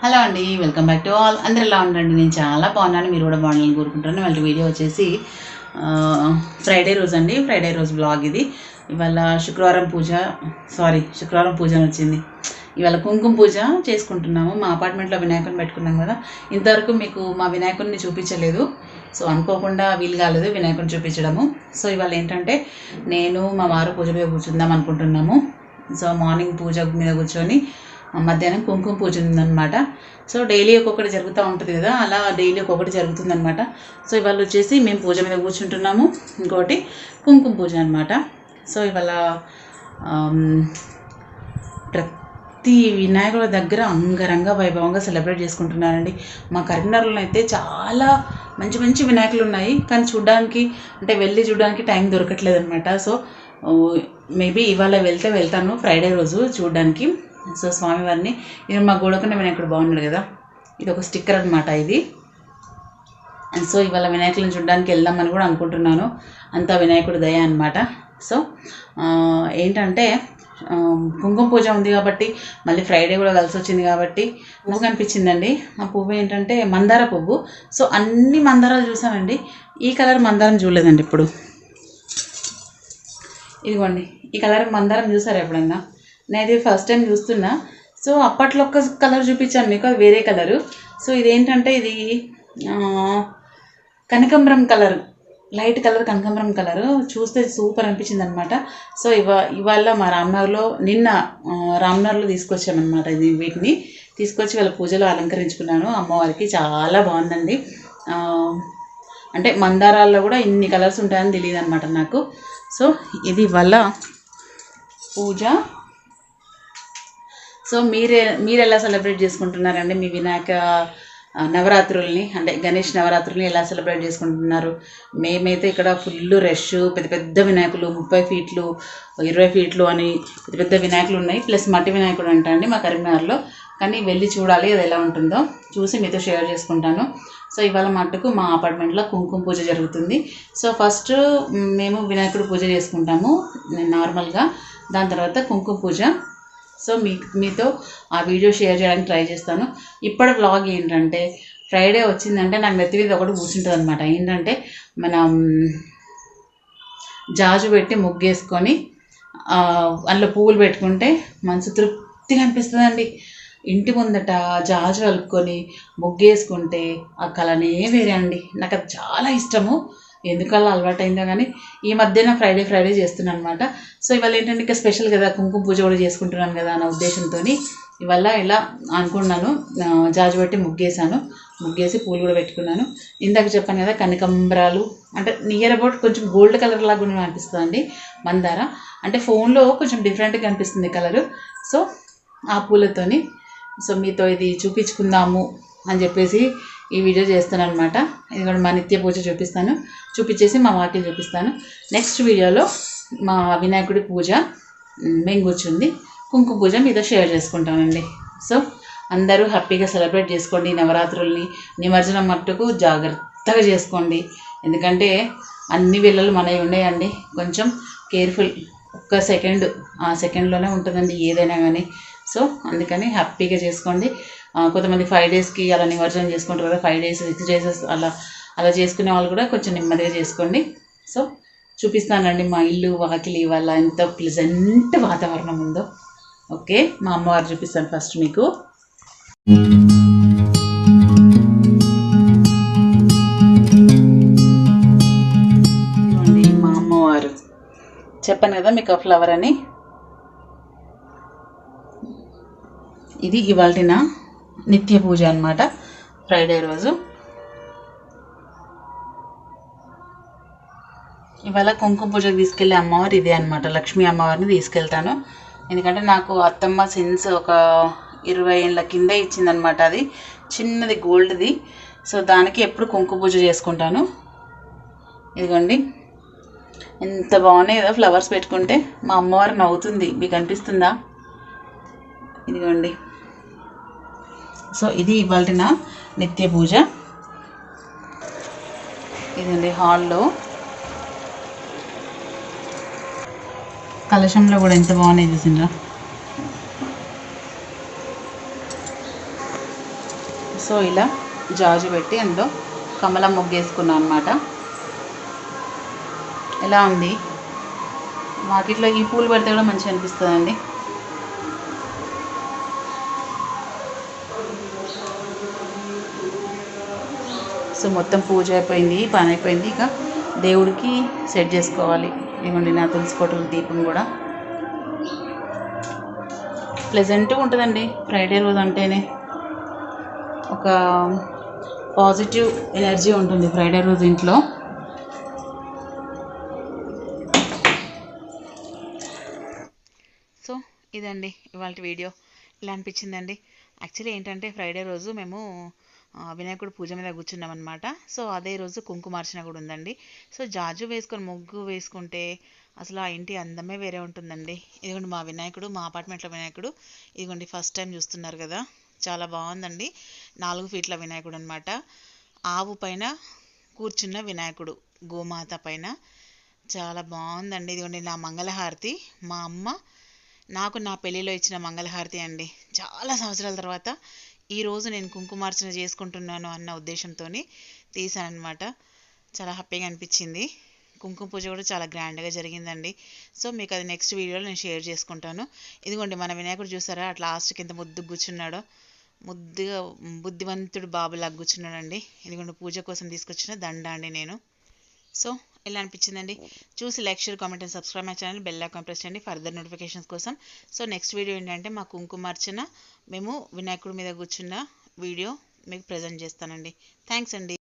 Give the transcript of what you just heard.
Hello అండి, welcome back to all. అందరు ఎలా ఉండండి? నేను చాలా బాగున్నాను, మీరు కూడా బాగుండాలని కోరుకుంటున్నాను. వాళ్ళ వీడియో వచ్చేసి ఫ్రైడే రోజు అండి, ఫ్రైడే రోజు బ్లాగ్ ఇది. ఇవాళ శుక్రవారం పూజ వచ్చింది. ఇవాళ కుంకుమ పూజ చేసుకుంటున్నాము. మా అపార్ట్మెంట్లో వినాయకుడిని పెట్టుకున్నాం కదా. ఇంతవరకు మీకు మా వినాయకుడిని చూపించలేదు. సో అనుకోకుండా వీలు కాలేదు వినాయకుడిని చూపించడము. సో ఇవాళ ఏంటంటే నేను మా వారు పూజ మీద కూర్చుందాం అనుకుంటున్నాము. సో మార్నింగ్ పూజ మీద కూర్చొని మధ్యాహ్నం కుంకుమ పూజ ఉందన్నమాట. సో డైలీ ఒక్కొక్కటి జరుగుతూ ఉంటుంది కదా, అలా డైలీ ఒక్కొక్కటి జరుగుతుందన్నమాట. సో ఇవాళ వచ్చేసి మేము పూజ మీద కూర్చుంటున్నాము, ఇంకోటి కుంకుమ పూజ అనమాట. సో ఇవాళ ప్రతి వినాయకుడి దగ్గర అంగరంగ వైభవంగా సెలబ్రేట్ చేసుకుంటున్నారండి. మా కరీంనగర్లో అయితే చాలా మంచి మంచి వినాయకులు ఉన్నాయి, కానీ చూడడానికి అంటే వెళ్ళి చూడడానికి టైం దొరకట్లేదు అనమాట. సో మేబీ ఇవాళ వెళ్తాను ఫ్రైడే రోజు చూడడానికి. సో స్వామివారిని ఇది మా గోడకున్న వినాయకుడు బాగున్నాడు కదా, ఇది ఒక స్టిక్కర్ అనమాట ఇది. సో ఇవాళ వినాయకులను చూడడానికి వెళ్దామని కూడా అనుకుంటున్నాను. అంతా వినాయకుడి దయ అనమాట. సో ఏంటంటే కుంకుమ పూజ ఉంది కాబట్టి మళ్ళీ ఫ్రైడే కూడా కలిసి వచ్చింది కాబట్టి నాకు అనిపించిందండి. ఆ పువ్వు ఏంటంటే మందార పువ్వు. సో అన్ని మందారాలు చూసానండి, ఈ కలర్ మందారం చూడలేదండి ఇప్పుడు. ఇదిగోండి, ఈ కలర్ మందారం చూసారా ఎప్పుడన్నా? నేను ఇది ఫస్ట్ టైం చూస్తున్నా. సో అప్పట్లో ఒక కలర్ చూపించాను మీకు, అది వేరే కలరు. సో ఇదేంటంటే ఇది కనకాంబరం కలర్, లైట్ కలర్ కనకాంబరం కలరు. చూస్తే సూపర్ అనిపించింది అనమాట. సో ఇవాళ మా నిన్న రామ్నగర్లో తీసుకొచ్చామన్నమాట. వీటిని తీసుకొచ్చి వాళ్ళ పూజలో అలంకరించుకున్నాను అమ్మవారికి. చాలా బాగుందండి. అంటే మందారాల్లో కూడా ఇన్ని కలర్స్ ఉంటాయని తెలియదు అనమాట నాకు. సో ఇది వాళ్ళ పూజ. సో మీరు ఎలా సెలబ్రేట్ చేసుకుంటున్నారండి మీ వినాయక నవరాత్రుల్ని, అంటే గణేష్ నవరాత్రుల్ని ఎలా సెలబ్రేట్ చేసుకుంటున్నారు? మేమైతే ఇక్కడ ఫుల్ రష్, పెద్ద పెద్ద వినాయకులు 30 ఫీట్లు 20 ఫీట్లు అని పెద్ద పెద్ద వినాయకులు ఉన్నాయి. ప్లస్ మట్టి వినాయకుడు అంటా అండి మా కరీంనగర్లో. కానీ వెళ్ళి చూడాలి అది ఎలా ఉంటుందో, చూసి మీతో షేర్ చేసుకుంటాను. సో ఇవాళ మట్టుకు మా అపార్ట్మెంట్లో కుంకుమ పూజ జరుగుతుంది. సో ఫస్ట్ మేము వినాయకుడు పూజ చేసుకుంటాము నార్మల్గా, దాని తర్వాత కుంకుమ పూజ. సో మీతో ఆ వీడియో షేర్ చేయడానికి ట్రై చేస్తాను. ఇప్పటి వ్లాగ్ ఏంటంటే ఫ్రైడే వచ్చిందంటే నాకు నెత్తి మీద ఒకటి కూర్చుంటుంది అనమాట. ఏంటంటే మనం జాజు పెట్టి ముగ్గేసుకొని అందులో పువ్వులు పెట్టుకుంటే మనసు తృప్తిగా అనిపిస్తుందండి. ఇంటి ముందట జాజు కలుపుకొని ముగ్గేసుకుంటే ఆ కళనే వేరే అండి. నాకు అది చాలా ఇష్టము, ఎందుకలా అలవాటైందో కానీ ఈ మధ్యన ఫ్రైడే చేస్తున్నాను అనమాట. సో ఇవాళ ఏంటంటే ఇంకా స్పెషల్ కదా, కుంకుమ పూజ కూడా చేసుకుంటున్నాను కదా అన్న ఉద్దేశంతో ఇవాళ ఇలా అనుకున్నాను. జాజు పెట్టి ముగ్గేసి పూలు కూడా పెట్టుకున్నాను. ఇందాక చెప్పాను కదా కనకాంబరాలు అంటే నియర్ అబౌట్ కొంచెం గోల్డ్ కలర్ లాగా కూడా అనిపిస్తుంది మందార. అంటే ఫోన్లో కొంచెం డిఫరెంట్గా అనిపిస్తుంది కలరు. సో ఆ పూలతోని సో మీతో ఇది చూపించుకుందాము అని చెప్పేసి ఈ వీడియో చేస్తాను అనమాట. ఇది కూడా మా నిత్య పూజ చూపించేసి మా వాకిలు చూపిస్తాను. నెక్స్ట్ వీడియోలో మా వినాయకుడి పూజ మేము కూర్చుంది కుంకుమ పూజ మీతో షేర్ చేసుకుంటానండి. సో అందరూ హ్యాపీగా సెలబ్రేట్ చేసుకోండి నవరాత్రుల్ని. నిమజ్జనం మట్టుకు జాగ్రత్తగా చేసుకోండి, ఎందుకంటే అన్ని వేళలు మనవి ఉన్నాయండి. కొంచెం కేర్ఫుల్, ఒక్క ఆ సెకండ్లోనే ఉంటుందండి ఏదైనా కానీ. సో అందుకని హ్యాపీగా చేసుకోండి. కొంతమంది 5 డేస్కి అలా నిమజ్జనం చేసుకుంటారు కదా, 5 డేస్ 6 డేస్ అలా చేసుకునే వాళ్ళు కూడా కొంచెం నెమ్మదిగా చేసుకోండి. సో చూపిస్తానండి మా ఇల్లు వాకిలి వల్ల ఎంత ప్లెజెంట్ వాతావరణం ఉందో. ఓకే, మా అమ్మవారు చూపిస్తాను ఫస్ట్ మీకు. మా అమ్మవారు చెప్పాను కదా మీకు ఆ ఫ్లవర్ అని. ఇది ఇవాళ నిత్య పూజ అనమాట, ఫ్రైడే రోజు. ఇవాళ కుంకుమ పూజకు తీసుకెళ్ళే అమ్మవారు ఇదే అనమాట, లక్ష్మీ అమ్మవారిని తీసుకెళ్తాను. ఎందుకంటే నాకు అత్తమ్మ సిన్స్ ఒక 20 ఏళ్ళ కింద ఇచ్చిందనమాట, అది చిన్నది గోల్డ్ది. సో దానికి ఎప్పుడు కుంకుమ పూజ చేసుకుంటాను. ఇదిగోండి ఎంత బాగున్నాయి కదా ఫ్లవర్స్ పెట్టుకుంటే. మా అమ్మవారు నవ్వుతుంది, మీకు అనిపిస్తుందా? ఇదిగోండి. సో ఇది ఇవాళ నిత్య పూజ. ఇదండి హాల్లో కలశంలో కూడా ఎంత బాగున్నాయి చూసిండ్రా. సో ఇలా జాజు పెట్టి అందులో కమలం ముగ్గేసుకున్నాను అనమాట. ఎలా ఉంది? వాకిట్లో ఈ పూలు పెడితే కూడా మంచిగా అనిపిస్తుందండి. సో మొత్తం పూజ అయిపోయింది, పని అయిపోయింది. ఇక దేవుడికి సెట్ చేసుకోవాలి. ఇవ్వండి నా తులసి కోటల దీపం కూడా ప్లెజెంట్గా ఉంటుందండి. ఫ్రైడే రోజు అంటేనే ఒక పాజిటివ్ ఎనర్జీ ఉంటుంది ఫ్రైడే రోజు ఇంట్లో. సో ఇదండి ఇవాళ వీడియో. ఇలా అనిపించిందండి. యాక్చువల్లీ ఏంటంటే ఫ్రైడే రోజు మేము వినాయకుడు పూజ మీద కూర్చున్నాం అనమాట. సో అదే రోజు కుంకుమార్చన కూడా ఉందండి. సో జాజు వేసుకొని ముగ్గు వేసుకుంటే అసలు ఆ ఇంటి అందమే వేరే ఉంటుందండి. ఇదిగోండి మా వినాయకుడు, మా అపార్ట్మెంట్లో వినాయకుడు. ఇదిగోండి ఫస్ట్ టైం చూస్తున్నారు కదా, చాలా బాగుందండి. 4 ఫీట్ల వినాయకుడు అనమాట. ఆవు పైన కూర్చున్న వినాయకుడు, గోమాత పైన. చాలా బాగుందండి. ఇదిగోండి నా మంగళహారతి, మా అమ్మ నాకు నా పెళ్ళిలో ఇచ్చిన మంగళహారతి అండి. చాలా సంవత్సరాల తర్వాత ఈరోజు నేను కుంకుమార్చన చేసుకుంటున్నాను అన్న ఉద్దేశంతో తీసానమాట. చాలా హ్యాపీగా అనిపించింది. కుంకుమ పూజ కూడా చాలా గ్రాండ్గా జరిగిందండి. సో మీకు అది నెక్స్ట్ వీడియోలో నేను షేర్ చేసుకుంటాను. ఇదిగోండి మన వినాయకుడు చూసారా, అట్లా లాస్ట్కి ఎంత ముద్దు కూర్చున్నాడో. ముద్దుగా బుద్ధివంతుడు బాబులాగా కూర్చున్నాడండి. ఇదిగోండి పూజ కోసం తీసుకొచ్చిన దండ అండి నేను. సో ఎలా అనిపించిందండి? చూసి like, share, comment and subscribe my channel. Bell icon press చేయండి ఫర్దర్ నోటిఫికేషన్స్ కోసం. సో నెక్స్ట్ వీడియో ఏంటంటే మా కుంకుమార్చన మేము వినాయకుడి మీద కూర్చున్న వీడియో మీకు ప్రజెంట్ చేస్తానండి. థ్యాంక్స్ అండి.